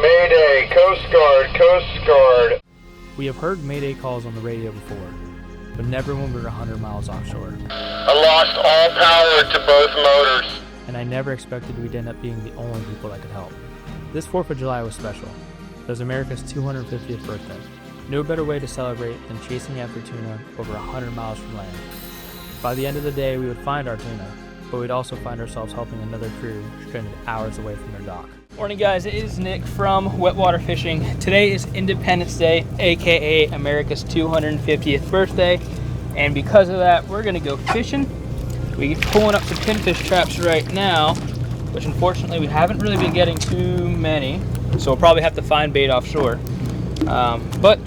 Mayday, Mayday, Coast Guard, Coast Guard. We have heard Mayday calls on the radio before, but never when we were 100 miles offshore. I lost all power to both motors. And I never expected we'd end up being the only people that could help. This 4th of July was special. It was America's 250th birthday. No better way to celebrate than chasing after tuna over 100 miles from land. By the end of the day, we would find our tuna, but we'd also find ourselves helping another crew stranded hours away from their dock. Morning guys, it is Nick from Wet Water Fishing. Today is Independence Day, aka America's 250th birthday, and because of that, we're gonna go fishing. We're pulling up some pinfish traps right now, which unfortunately we haven't really been getting too many, so we'll probably have to find bait offshore. But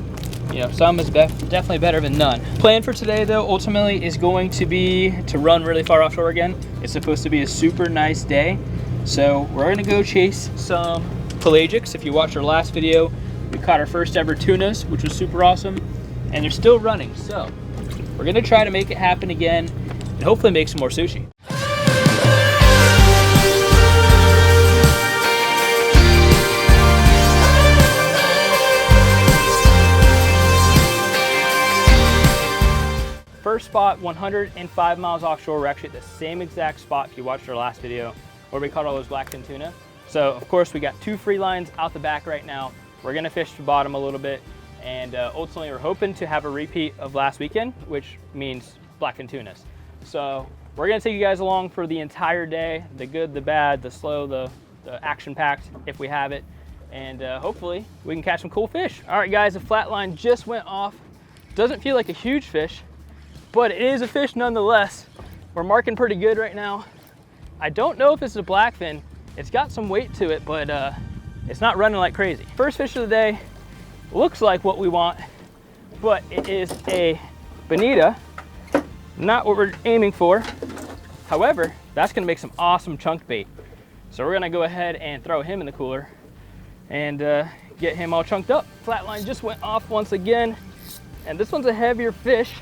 you know, some is definitely better than none. Plan for today though, ultimately, is going to be to run really far offshore again. It's supposed to be a super nice day. So we're gonna go chase some pelagics. If you watched our last video, we caught our first ever tunas, which was super awesome. And they're still running, so we're gonna try to make it happen again and hopefully make some more sushi. First spot, 105 miles offshore. We're actually at the same exact spot if you watched our last video where we caught all those blackfin tuna. So of course we got 2 free lines out the back right now. We're gonna fish the bottom a little bit, and ultimately we're hoping to have a repeat of last weekend, which means blackfin tunas. So we're gonna take you guys along for the entire day, the good, the bad, the slow, the action-packed, if we have it, and hopefully we can catch some cool fish. All right guys, the flat line just went off. Doesn't feel like a huge fish, but it is a fish nonetheless. We're marking pretty good right now. I don't know if it's a blackfin. It's got some weight to it, but it's not running like crazy. First fish of the day looks like what we want, but it is a bonita, not what we're aiming for. However, that's gonna make some awesome chunk bait. So we're gonna go ahead and throw him in the cooler and get him all chunked up. Flatline just went off once again, and this one's a heavier fish.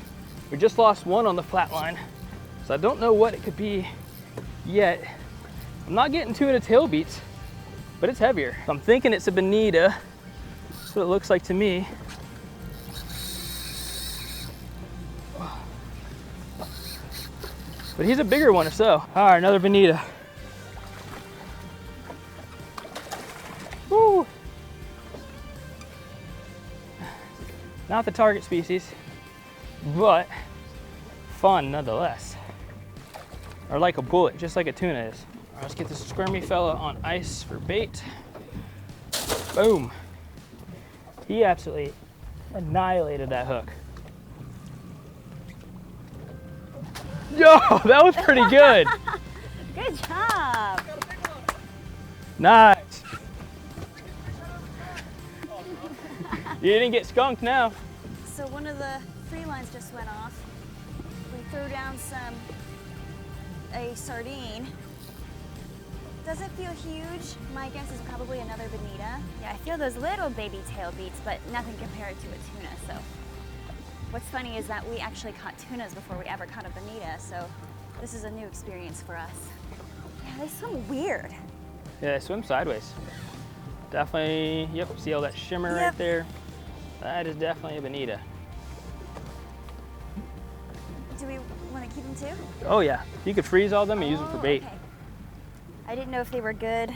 We just lost one on the flat line, so I don't know what it could be yet. I'm not getting tuna tail beats, but it's heavier. I'm thinking it's a bonita. That's what it looks like to me. But he's a bigger one or so. All right, another bonita. Woo! Not the target species, but fun nonetheless. Or like a bullet, just like a tuna is. All right, let's get this squirmy fella on ice for bait. Boom. He absolutely annihilated that hook. Yo, that was pretty good. Good job. Nice. You didn't get skunked now. So one of the free lines just went off. We threw down a sardine. Doesn't feel huge. My guess is probably another bonita. Yeah, I feel those little baby tail beats, but nothing compared to a tuna. So what's funny is that we actually caught tunas before we ever caught a bonita, so this is a new experience for us. Yeah, they swim weird. Yeah, they swim sideways. Definitely, yep, see all that shimmer right there? That is definitely a bonita. Do we want to keep them too? Oh yeah, you could freeze all them and use them for bait. Okay. I didn't know if they were good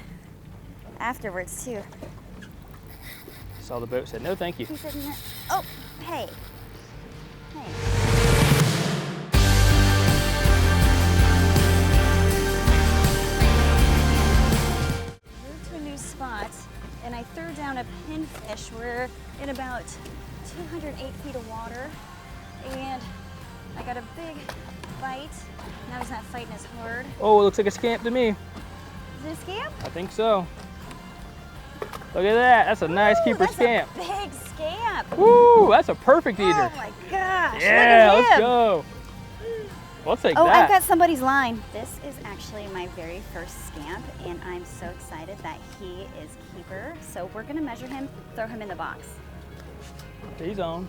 afterwards too. Saw the boat, said no thank you. He said no. Oh, hey. Hey. Moved to a new spot and I threw down a pinfish. We're in about 208 feet of water and I got a big bite. Now he's not fighting as hard. Oh, it looks like a scamp to me. Is it a scamp? I think so. Look at that, that's a nice keeper scamp. That's a big scamp. Woo, that's a perfect eater. Oh my gosh, yeah, look at him. let's go. We'll take that. that. I've got somebody's line. This is actually my very first scamp and I'm so excited that he is keeper. So we're gonna measure him, throw him in the box. He's on.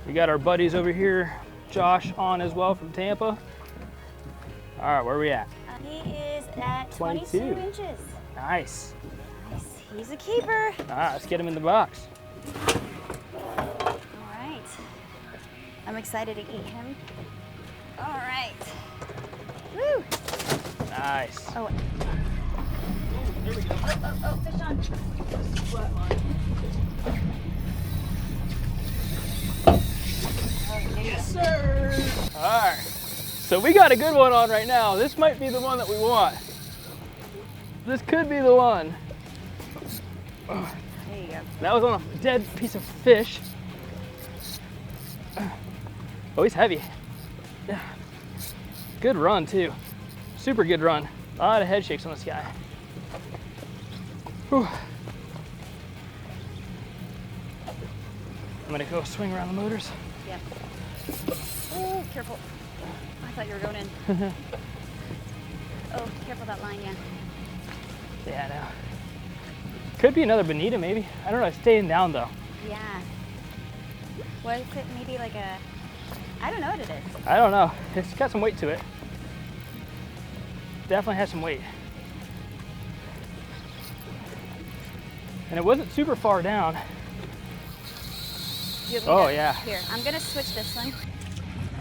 We got our buddies over here, Josh on as well from Tampa. All right, where are we at? He is at 22 inches. Nice. Nice. He's a keeper. Ah, let's get him in the box. All right. I'm excited to eat him. All right. Woo! Nice. Oh. Here we go. Oh, fish on. Yes, sir. All right. So we got a good one on right now. This might be the one that we want. This could be the one. There you go. That was on a dead piece of fish. Oh, he's heavy. Yeah. Good run too. Super good run. A lot of head shakes on this guy. Whew. I'm gonna go swing around the motors. Yeah. Oh, careful. I thought you were going in. Oh, careful that line, yeah. Yeah, I know. Could be another bonita maybe. I don't know, it's staying down though. Yeah. What is it? Maybe like a, I don't know what it is. I don't know. It's got some weight to it. Definitely has some weight. And it wasn't super far down. You want me Oh, to- yeah. Here, I'm gonna switch this one.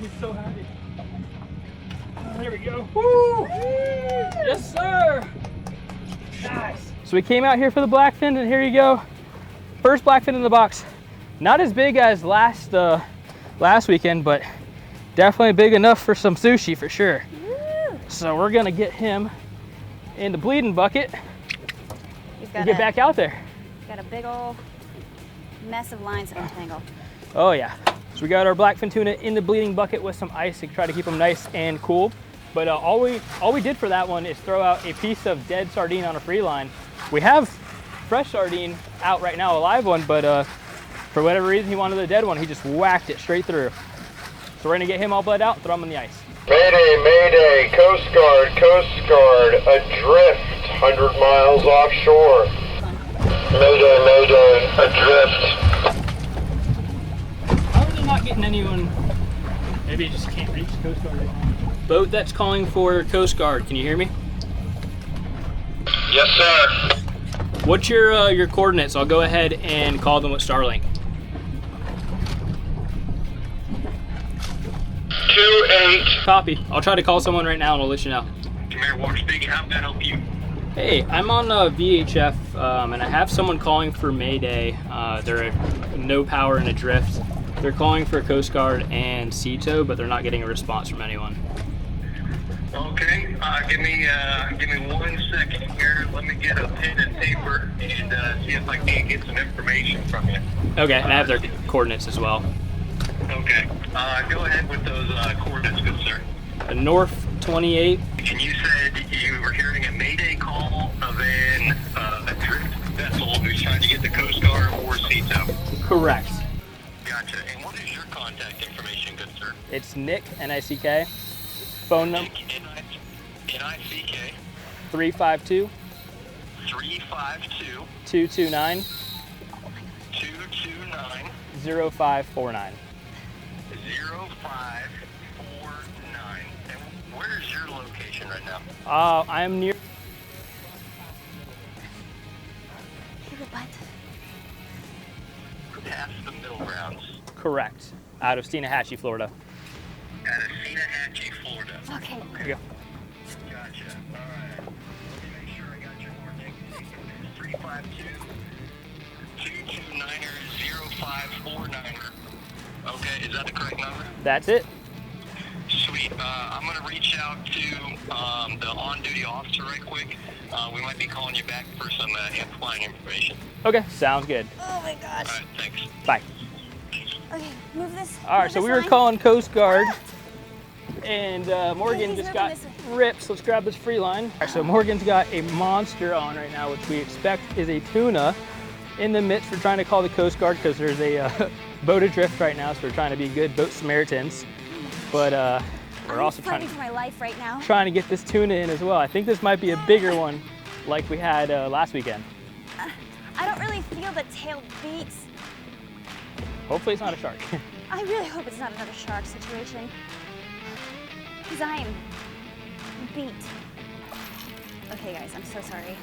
He's so happy. There we go. Woo! Yes, sir. Nice. So we came out here for the blackfin, and here you go. First blackfin in the box. Not as big as last weekend, but definitely big enough for some sushi for sure. Woo! So we're gonna get him in the bleeding bucket You've and got get back out there. Got a big old mess of lines to untangle. Oh yeah. So we got our blackfin tuna in the bleeding bucket with some ice to try to keep them nice and cool. But all we did for that one is throw out a piece of dead sardine on a free line. We have fresh sardine out right now, a live one, but for whatever reason he wanted the dead one. He just whacked it straight through. So we're gonna get him all bled out and throw him in the ice. Mayday, Mayday, Coast Guard, adrift, 100 miles offshore. Mayday, Mayday, adrift. How are they not getting anyone? Maybe it just can't reach the Coast Guard right now. Boat that's calling for Coast Guard, can you hear me? Yes, sir. What's your coordinates? I'll go ahead and call them with Starlink. 28. Copy. I'll try to call someone right now and I'll let you know. Come here, Walker speaking. How can I help you? Hey, I'm on VHF and I have someone calling for Mayday. They're no power and adrift. They're calling for Coast Guard and Sea Tow, but they're not getting a response from anyone. Okay, give me 1 second here. Let me get a pen and paper and see if I can get some information from you. Okay, and I have their coordinates as well. Okay, go ahead with those coordinates, good sir. North 28. And you said you were hearing a Mayday call of an adrift vessel who's trying to get the Coast Guard or Sea Tow. Correct. Gotcha. And what is your contact information, good sir? It's Nick, N-I-C-K. Phone number N-I-C-K 352 352 229 229 0549. 0549. And where's your location right now? I am near. Past the middle grounds. Correct. Out of Steenahatchee, Florida. At Steenahatchee, Florida. Okay. There you go. Gotcha. All right. Let me make sure I got your coordinates. 352 229 0549. Okay, is that the correct number? That's it. Sweet. I'm going to reach out to the on-duty officer right quick. We might be calling you back for some amplifying information. Okay, sounds good. Oh my gosh. All right, thanks. Bye. Okay, move this. All right, move so this we were line. calling Coast Guard, and Morgan he's just moving got this way. ripped. So let's grab this free line. All right, so Morgan's got a monster on right now, which we expect is a tuna. In the midst, we're trying to call the Coast Guard because there's a boat adrift right now, so we're trying to be good boat Samaritans. But we're I'm also fighting for my life right now. trying to get this tuna in as well. I think this might be a bigger one like we had last weekend. I don't really feel the tail beats. Hopefully it's not a shark. I really hope it's not another shark situation. Because I am beat. Okay guys, I'm so sorry.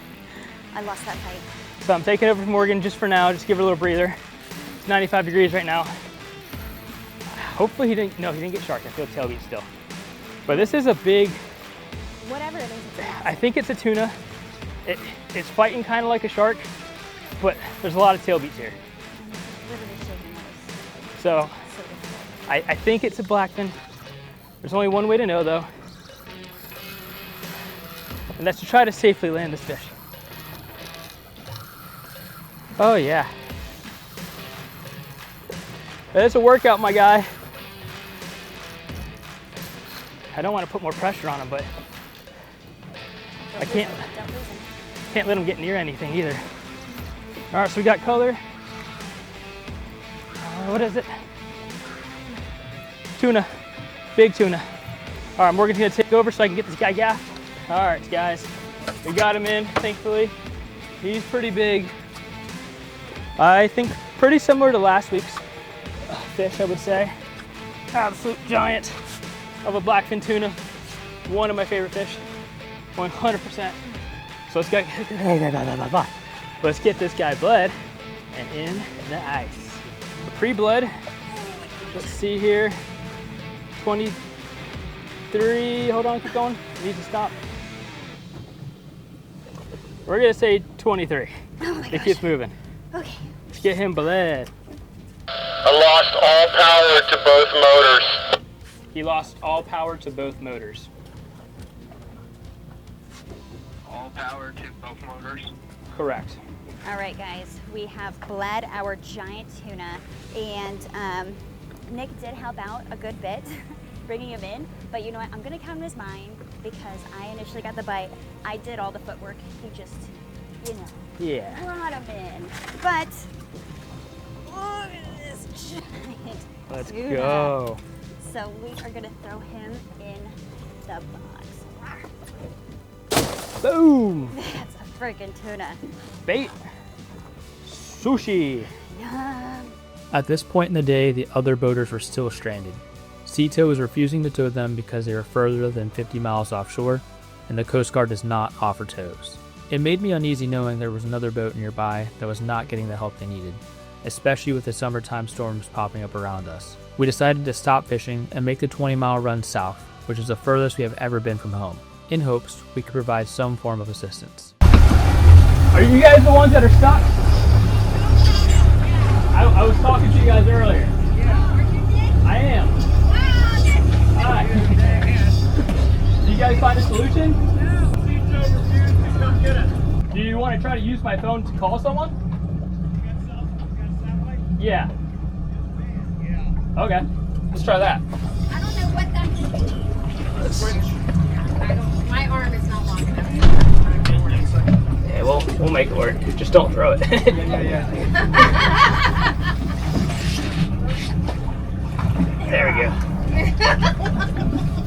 I lost that fight. So I'm taking over from Morgan just for now, just give her a little breather. It's 95 degrees right now. Hopefully he didn't get sharked. I feel tailbeat still. But this is a big, Whatever it is, it's massive. I think it's a tuna. It's fighting kind of like a shark, but there's a lot of tailbeats here. Literally shaking those. So So difficult. I think it's a blackfin. There's only one way to know though, and that's to try to safely land this fish. Oh yeah. It's a workout, my guy. I don't want to put more pressure on him, but I can't Don't lose him. let him get near anything either. All right, so we got color. What is it? Tuna, big tuna. All right, Morgan's gonna take over so I can get this guy gaffed. All right, guys, we got him in, thankfully. He's pretty big. I think pretty similar to last week's fish, I would say. Absolute giant of a blackfin tuna. One of my favorite fish, 100%. So let's get this guy bled and in the ice. Pre-blood, let's see here, 23, hold on, keep going, it needs to stop. We're gonna say 23. Oh my It gosh. keeps moving. Okay. Let's get him bled. I lost all power to both motors. He lost all power to both motors. All power to both motors. Correct. All right, guys, we have bled our giant tuna, and Nick did help out a good bit bringing him in, but you know what? I'm gonna count him as mine because I initially got the bite. I did all the footwork. He just, you know, Yeah. brought him in. But look at this giant Let's tuna. go. So we are gonna throw him in the box. Boom. That's a freaking tuna. Bait. Sushi. Yum. At this point in the day, the other boaters were still stranded. Sea-Tow was refusing to tow them because they were further than 50 miles offshore, and the Coast Guard does not offer tows. It made me uneasy knowing there was another boat nearby that was not getting the help they needed, especially with the summertime storms popping up around us. We decided to stop fishing and make the 20-mile run south, which is the furthest we have ever been from home, in hopes we could provide some form of assistance. Are you guys the ones that are stuck? I was talking to you guys earlier. I am. Hi. Did you guys find a solution? Do you want to try to use my phone to call someone? Yeah. Okay. Let's try that. I don't know what that is. My arm is not long enough. Yeah, we'll make it work. Just don't throw it. There we go.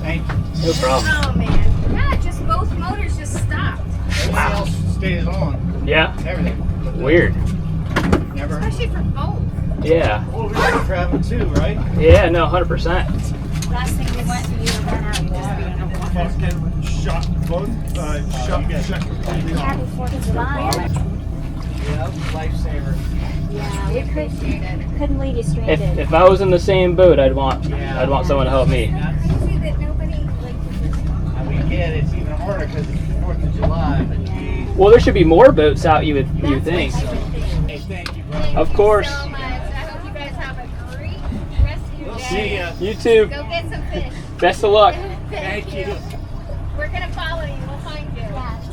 Thank you. No problem. Oh man. Yeah, just both motors just stopped. Everything else stays on. Yeah. Everything. Weird. Never. Especially for both. Yeah. Well, we were traveling too, right? Yeah. No. 100%. Last thing we want you to run out and just be in a water. Shot both. Shut completely off. Happy 4th of July. Yeah, lifesaver. Yeah, we couldn't leave you stranded. If I was in the same boat, I'd want someone to help me. Crazy that nobody like. And we get it's even harder because it's the 4th of July. But Well, there should be more boats out. You would think. hey, thank you, bro. Of course. So much. I hope you guys have a great rest of your day. See ya. You too. Go get some fish. Best of luck. Thank you. We're gonna follow you. We'll find you.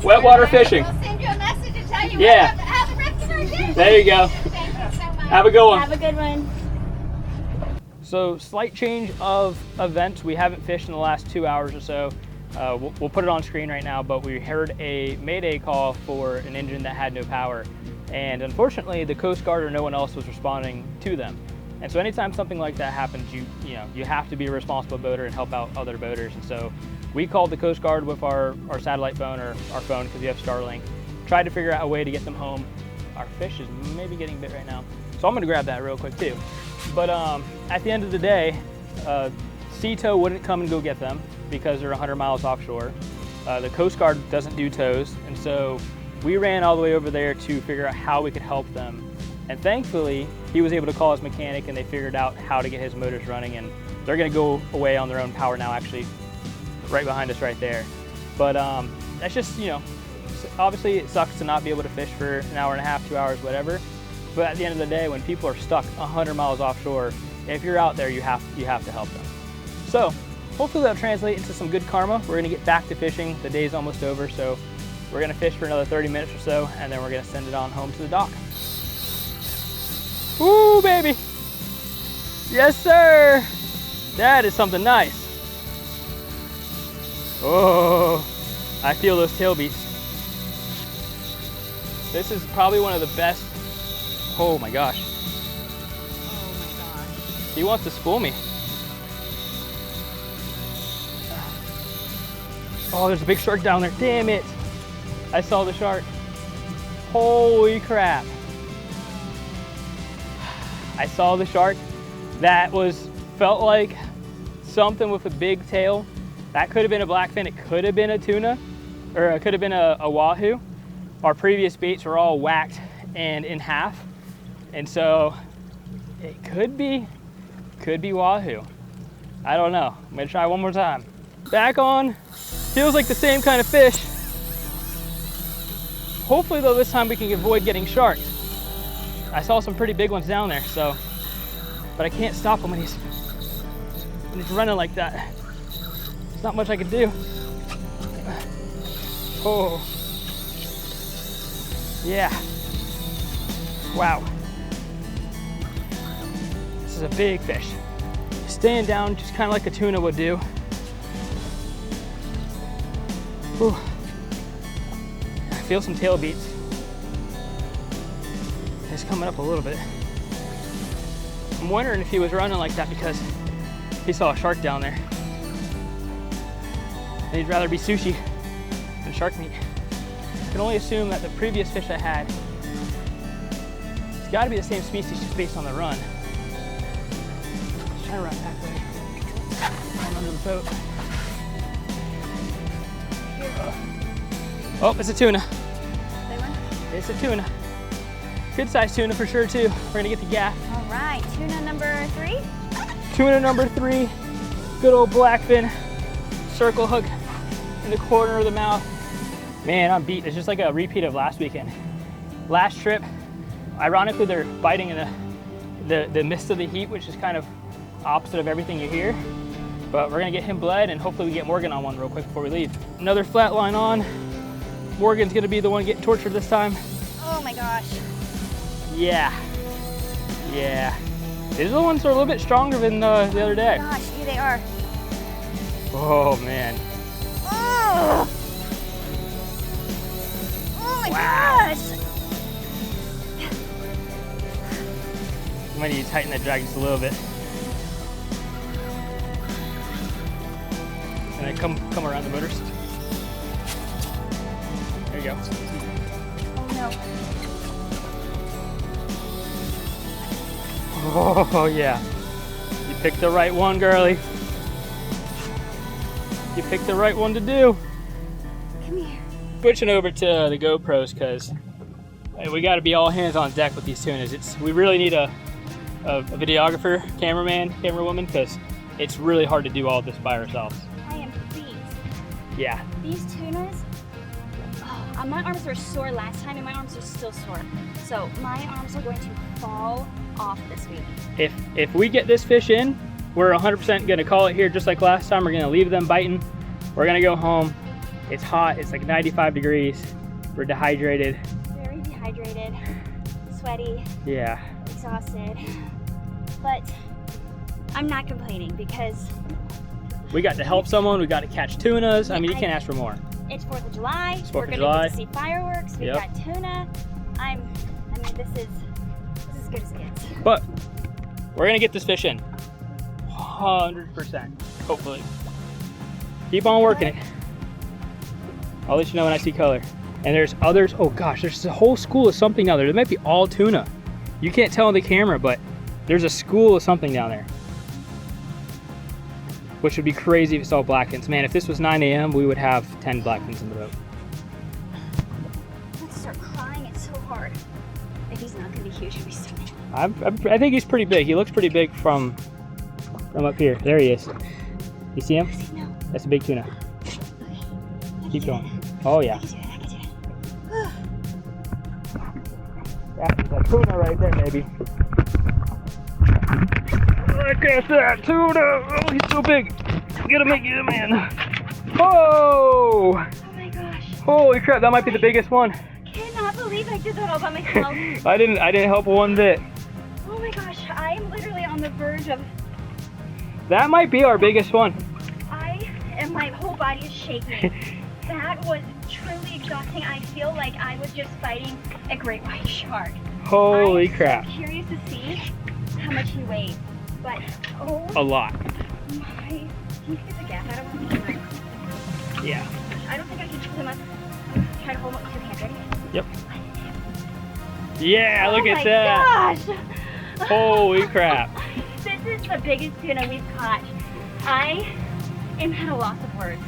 Wet water fishing. We'll send you a message and tell you Yeah. how the rest of our day. There you go. Thank you so much. Have a good one. Have a good one. So slight change of events. We haven't fished in the last 2 hours or so. We'll put it on screen right now, but we heard a Mayday call for an engine that had no power. And unfortunately, the Coast Guard or no one else was responding to them. And so anytime something like that happens, you have to be a responsible boater and help out other boaters. And so we called the Coast Guard with our satellite phone or our phone because we have Starlink, tried to figure out a way to get them home. Our fish is maybe getting bit right now. So I'm gonna grab that real quick too. But at the end of the day, Sea-Tow wouldn't come and go get them because they're 100 miles offshore. The Coast Guard doesn't do tows, and so we ran all the way over there to figure out how we could help them. And thankfully, he was able to call his mechanic and they figured out how to get his motors running, and they're gonna go away on their own power now, actually, right behind us right there. But that's just, you know, obviously it sucks to not be able to fish for an hour and a half, 2 hours, whatever. But at the end of the day, when people are stuck 100 miles offshore, if you're out there, you have to help them. So hopefully that'll translate into some good karma. We're gonna get back to fishing. The day's almost over, so we're gonna fish for another 30 minutes or so, and then we're gonna send it on home to the dock. Woo, baby. Yes, sir. That is something nice. Oh, I feel those tail beats. This is probably one of the best. Oh my gosh. Oh my gosh. He wants to spool me. Oh, there's a big shark down there. Damn it. I saw the shark. Holy crap. I saw the shark. That felt like something with a big tail. That could have been a blackfin, it could have been a tuna, or it could have been a wahoo. Our previous baits were all whacked and in half. And so it could be wahoo. I don't know. I'm gonna try one more time. Back on, feels like the same kind of fish. Hopefully though, this time we can avoid getting sharked. I saw some pretty big ones down there, so, but I can't stop him when he's running like that. There's not much I can do. Oh, yeah. Wow. This is a big fish. Staying down just kind of like a tuna would do. Whew. I feel some tail beats. It's coming up a little bit. I'm wondering if he was running like that because he saw a shark down there. And he'd rather be sushi than shark meat. I can only assume that the previous fish I had, it's got to be the same species just based on the run. Let's try to run back way. Run under the boat. Oh, it's a tuna. Big one? It's a tuna. Good sized tuna for sure too. We're gonna get the gaff. All right, tuna number 3. Tuna number 3. Good old blackfin. Circle hook in the corner of the mouth. Man, I'm beat. It's just like a repeat of last weekend. Last trip, ironically, they're biting in the midst of the heat, which is kind of opposite of everything you hear. But we're gonna get him bled and hopefully we get Morgan on one real quick before we leave. Another flat line on. Morgan's gonna be the one getting tortured this time. Oh my gosh. Yeah. Yeah. These are the ones that are a little bit stronger than the other day. Gosh, yeah, they are. Oh man. Oh, oh my gosh. You might need to tighten that drag just a little bit. And then come around the motors. There you go. Oh no. Oh yeah. You picked the right one, girlie. You picked the right one to do. Come here. Switching over to the GoPros because we got to be all hands on deck with these tunas. We really need a videographer, cameraman, camerawoman, because it's really hard to do all this by ourselves. I am beat. Yeah. These tunas, oh, my arms were sore last time and my arms are still sore. So my arms are going to fall off this week. If we get this fish in, we're 100% gonna call it here just like last time. We're gonna leave them biting. We're gonna go home. It's hot, it's like 95 degrees. We're dehydrated. Very dehydrated, sweaty, Yeah. exhausted. But I'm not complaining because We got to help someone, we got to catch tunas. I mean, you can't ask for more. it's 4th of July. It's 4th We're of gonna July. get to see fireworks. We've Yep. got tuna. I mean, this is as good as it gets. But we're gonna get this fish in. 100%, hopefully. Keep on working it. I'll let you know when I see color. And there's others, oh gosh, there's a whole school of something down there. There might be all tuna. You can't tell on the camera, but there's a school of something down there. which would be crazy if it's all blackfins. Man, if this was 9 a.m., we would have 10 blackfins in the boat. Let's start crying. It's so hard. If he's not gonna be huge, he'll be so big. I think he's pretty big. He looks pretty big from up here. There he is. You see him? No. That's a big tuna. Okay. Keep going. Oh yeah. I can do it. I can do it. That's a tuna right there, maybe. Look at that tuna! Oh, he's so big. Get him in. Oh! Oh my gosh. Holy crap! That might be the biggest one. Cannot believe I did that all by myself. I didn't help one bit. Oh my gosh, I am literally on the verge of. That might be our biggest one. My whole body is shaking. That was truly exhausting. I feel like I was just fighting a great white shark. Holy crap! I'm curious to see how much he weighed, but oh A lot. my! Can you get the gas out of him? Yeah. I don't think I can pull him up. Try to hold him up with two hands. Ready? Yep. Yeah, look at Oh that. my gosh! Holy crap. This is the biggest tuna we've caught. I am at a loss of words.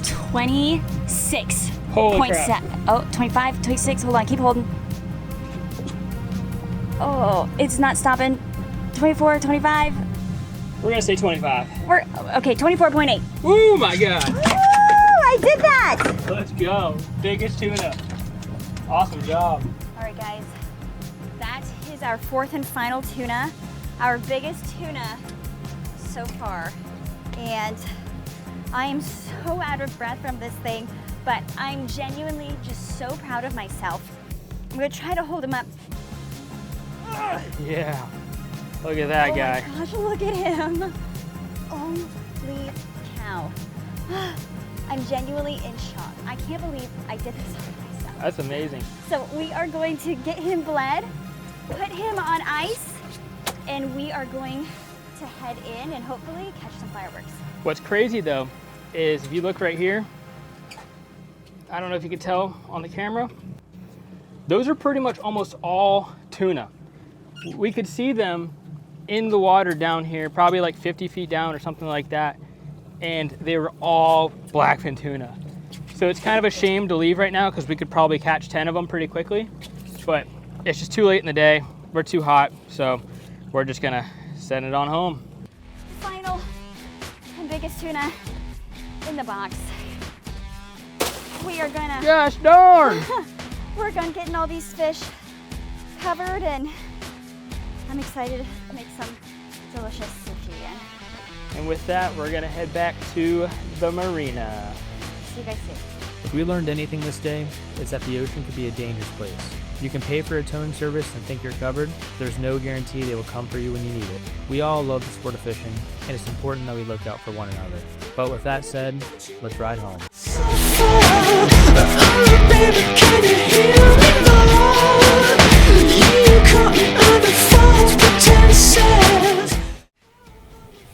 26. Holy crap. Oh, 25, 26. Hold on, keep holding. Oh, it's not stopping. 24, 25. We're gonna say 25. We're okay, 24.8. Oh my god. Woo! I did that! Let's go. Biggest tuna. Awesome job. All right, guys. That is our fourth and final tuna. Our biggest tuna so far. And I am so out of breath from this thing, but I'm genuinely just so proud of myself. I'm gonna try to hold him up. Yeah. Look at that guy. Oh my gosh, look at him. Holy cow. I'm genuinely in shock. I can't believe I did this all myself. That's amazing. So we are going to get him bled, put him on ice, and we are going to head in and hopefully catch some fireworks. What's crazy though is if you look right here, I don't know if you can tell on the camera, those are pretty much almost all tuna. We could see them in the water down here, probably like 50 feet down or something like that, and they were all blackfin tuna. So it's kind of a shame to leave right now because we could probably catch 10 of them pretty quickly, but it's just too late in the day. We're too hot, so we're just gonna send it on home. Final and biggest tuna in the box. We are gonna, Gosh darn! work on getting all these fish covered, and I'm excited to make some delicious sushi again. And with that, we're gonna head back to the marina. See you guys soon. If we learned anything this day, it's that the ocean can be a dangerous place. You can pay for a towing service and think you're covered. There's no guarantee they will come for you when you need it. We all love the sport of fishing, and it's important that we look out for one another. But with that said, let's ride home.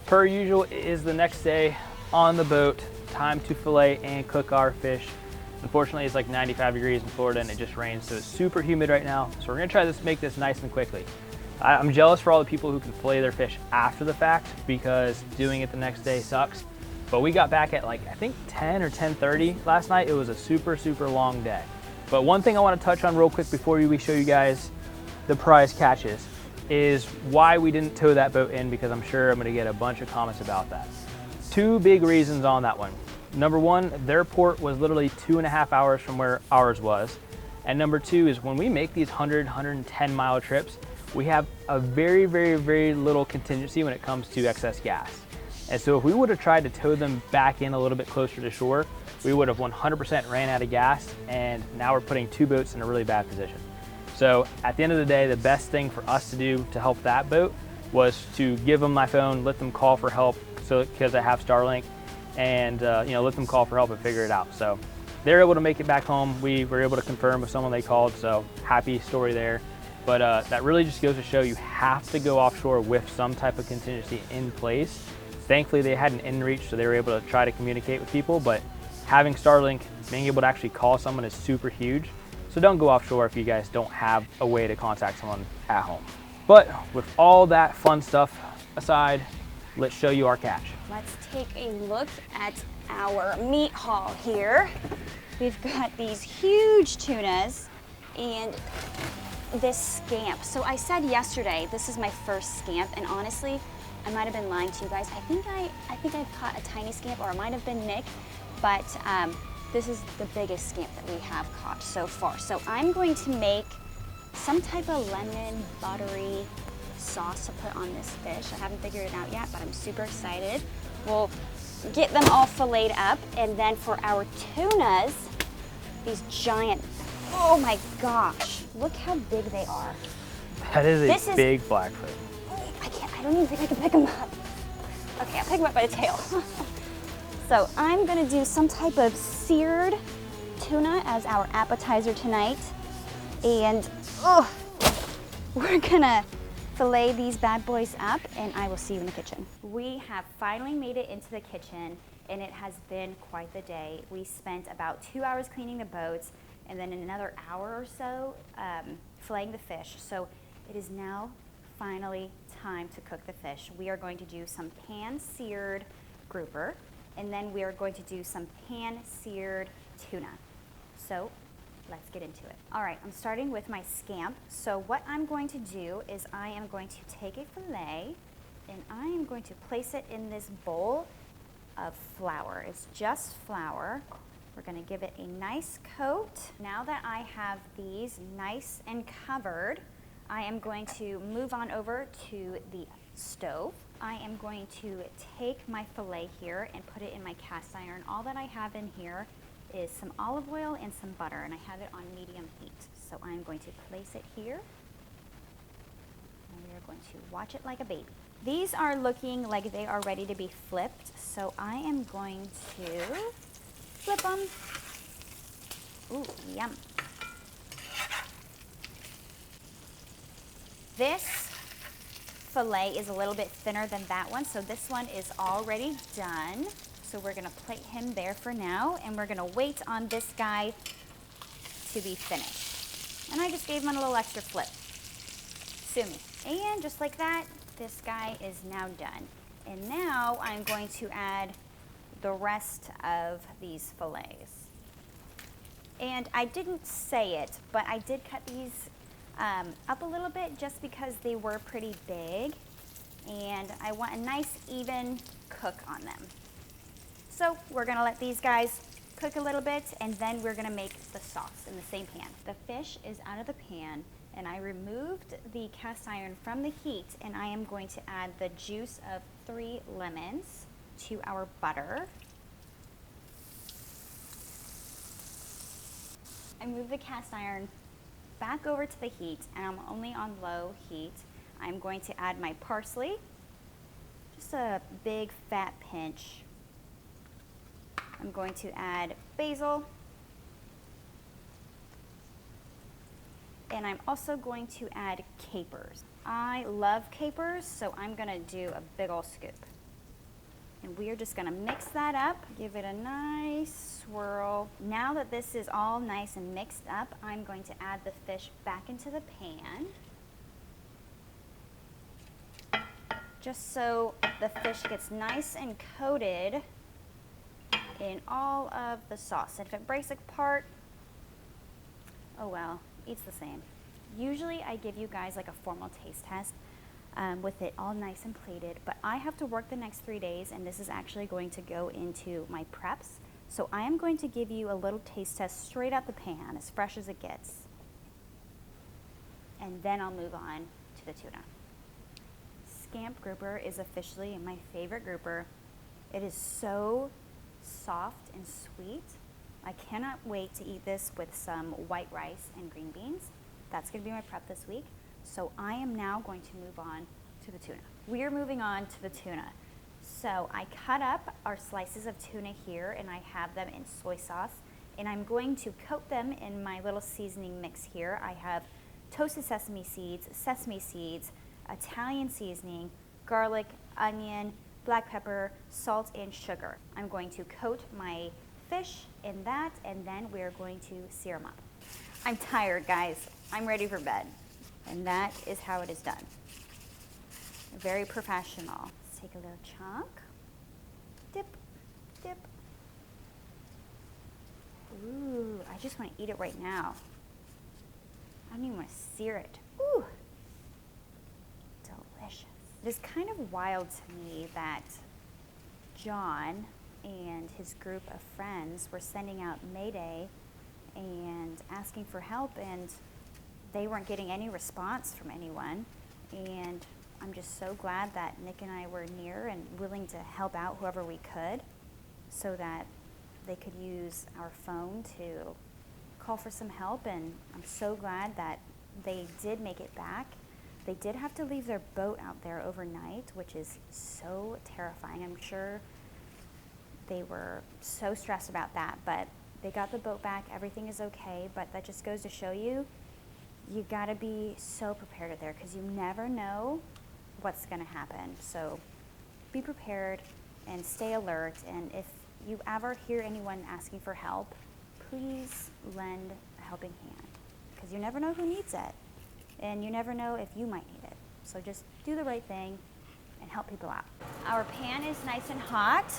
Per usual, it is the next day on the boat. Time to fillet and cook our fish. Unfortunately, it's like 95 degrees in Florida and it just rains, so it's super humid right now. So we're gonna try to make this nice and quickly. I'm jealous for all the people who can fillet their fish after the fact because doing it the next day sucks. But we got back at like, I think 10 or 10:30 last night. It was a super, super long day. But one thing I wanna touch on real quick before we show you guys the prize catches is why we didn't tow that boat in, because I'm sure I'm gonna get a bunch of comments about that. Two big reasons on that one. Number one, their port was literally 2.5 hours from where ours was. And number two is when we make these 100, 110 mile trips, we have a very, very, very little contingency when it comes to excess gas. And so if we would have tried to tow them back in a little bit closer to shore, we would have 100% ran out of gas, and now we're putting two boats in a really bad position. So at the end of the day, the best thing for us to do to help that boat was to give them my phone, let them call for help, so because I have Starlink, and let them call for help and figure it out. So they're able to make it back home. We were able to confirm with someone they called, so happy story there. But that really just goes to show you have to go offshore with some type of contingency in place. Thankfully, they had an inReach, so they were able to try to communicate with people, but having Starlink, being able to actually call someone is super huge. So don't go offshore if you guys don't have a way to contact someone at home. But with all that fun stuff aside, let's show you our catch. Let's take a look at our meat haul here. We've got these huge tunas and this scamp. So I said yesterday, this is my first scamp, and honestly, I might have been lying to you guys. I think I've caught a tiny scamp, or it might have been Nick, but this is the biggest scamp that we have caught so far. So I'm going to make some type of lemon buttery sauce to put on this fish. I haven't figured it out yet, but I'm super excited. We'll get them all filleted up, and then for our tunas, these giant, oh my gosh, look how big they are. That is a big blackfin. I don't even think I can pick them up. Okay, I'll pick them up by the tail. So I'm gonna do some type of seared tuna as our appetizer tonight. And we're gonna fillet these bad boys up, and I will see you in the kitchen. We have finally made it into the kitchen, and it has been quite the day. We spent about 2 hours cleaning the boats, and then another hour or so filleting the fish. So it is now finally time to cook the fish. We are going to do some pan-seared grouper, and then we are going to do some pan-seared tuna. So let's get into it. All right, I'm starting with my scamp. So what I'm going to do is I am going to take a fillet, and I am going to place it in this bowl of flour. It's just flour. We're gonna give it a nice coat. Now that I have these nice and covered, I am going to move on over to the stove. I am going to take my fillet here and put it in my cast iron. All that I have in here is some olive oil and some butter, and I have it on medium heat. So I'm going to place it here, and we are going to watch it like a baby. These are looking like they are ready to be flipped, so I am going to flip them. Ooh, yum. This fillet is a little bit thinner than that one, so this one is already done. So we're gonna plate him there for now, and we're gonna wait on this guy to be finished. And I just gave him a little extra flip. Sue me. And just like that, this guy is now done. And now I'm going to add the rest of these fillets. And I didn't say it, but I did cut these up a little bit just because they were pretty big, and I want a nice even cook on them. So we're gonna let these guys cook a little bit, and then we're gonna make the sauce in the same pan. The fish is out of the pan, and I removed the cast iron from the heat, and I am going to add the juice of 3 lemons to our butter. I moved the cast iron back over to the heat, and I'm only on low heat. I'm going to add my parsley, just a big fat pinch. I'm going to add basil, and I'm also going to add capers. I love capers, so I'm gonna do a big ol' scoop. And we are just gonna mix that up, give it a nice swirl. Now that this is all nice and mixed up, I'm going to add the fish back into the pan, just so the fish gets nice and coated in all of the sauce. And if it breaks apart, oh well, it's the same. Usually I give you guys like a formal taste test with it all nice and plated, but I have to work the next 3 days, and this is actually going to go into my preps. So I am going to give you a little taste test straight out the pan, as fresh as it gets. And then I'll move on to the tuna. Scamp grouper is officially my favorite grouper. It is so soft and sweet. I cannot wait to eat this with some white rice and green beans. That's gonna be my prep this week. So I am now going to move on to the tuna. We are moving on to the tuna. So I cut up our slices of tuna here, and I have them in soy sauce, and I'm going to coat them in my little seasoning mix here. I have toasted sesame seeds, Italian seasoning, garlic, onion, black pepper, salt, and sugar. I'm going to coat my fish in that, and then we're going to sear them up. I'm tired, guys. I'm ready for bed. And that is how it is done. Very professional. take a little chunk. Dip, dip. Ooh, I just want to eat it right now. I don't even want to sear it. Ooh, delicious. It is kind of wild to me that John and his group of friends were sending out Mayday and asking for help, and they weren't getting any response from anyone. And I'm just so glad that Nick and I were near and willing to help out whoever we could so that they could use our phone to call for some help. And I'm so glad that they did make it back. They did have to leave their boat out there overnight, which is so terrifying. I'm sure they were so stressed about that, but they got the boat back. Everything is okay, but that just goes to show you, you gotta be so prepared out there because you never know what's gonna happen. So be prepared and stay alert. And if you ever hear anyone asking for help, please lend a helping hand because you never know who needs it. And you never know if you might need it. So just do the right thing and help people out. Our pan is nice and hot.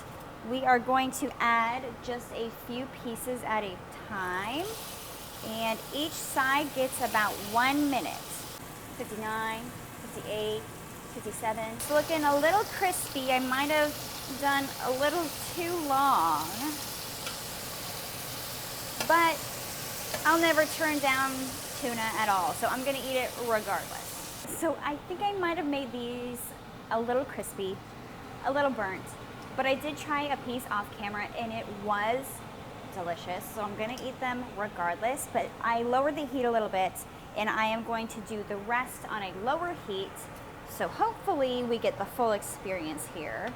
We are going to add just a few pieces at a time. And each side gets about 1 minute. 59, 58, 57. It's looking a little crispy. I might have done a little too long. But I'll never turn down tuna at all, so I'm gonna eat it regardless. So I think I might have made these a little crispy, a little burnt, but I did try a piece off camera and it was delicious, so I'm gonna eat them regardless. But I lowered the heat a little bit and I am going to do the rest on a lower heat, so hopefully we get the full experience here.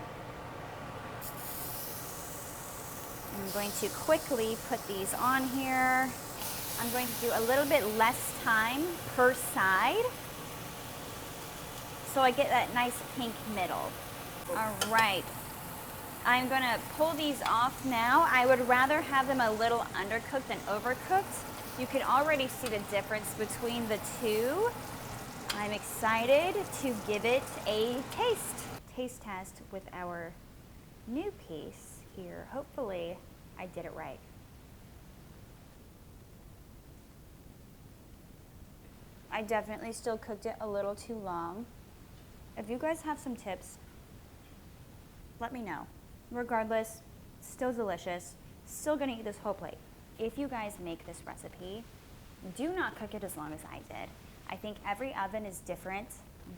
I'm going to quickly put these on here. I'm going to do a little bit less time per side so I get that nice pink middle. All right, I'm gonna pull these off now. I would rather have them a little undercooked than overcooked. You can already see the difference between the two. I'm excited to give it a taste test with our new piece here. Hopefully I did it right. I definitely still cooked it a little too long. If you guys have some tips, let me know. Regardless, still delicious, still gonna eat this whole plate. If you guys make this recipe, do not cook it as long as I did. I think every oven is different,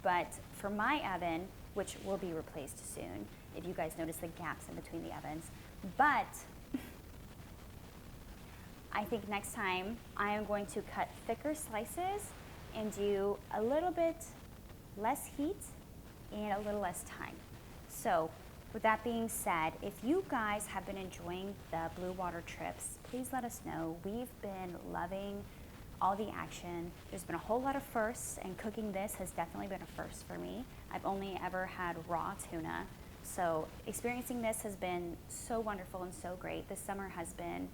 but for my oven, which will be replaced soon, if you guys notice the gaps in between the ovens, but I think next time I am going to cut thicker slices and do a little bit less heat and a little less time. So with that being said, if you guys have been enjoying the blue water trips, please let us know. We've been loving all the action. There's been a whole lot of firsts, and cooking this has definitely been a first for me. I've only ever had raw tuna, so experiencing this has been so wonderful and so great. This summer has been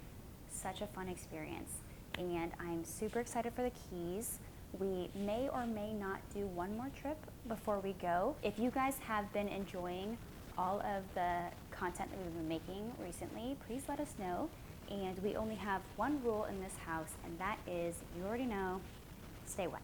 such a fun experience, and I'm super excited for the Keys. We may or may not do one more trip before we go. If you guys have been enjoying all of the content that we've been making recently, please let us know. And we only have one rule in this house, and that is, you already know, stay wet.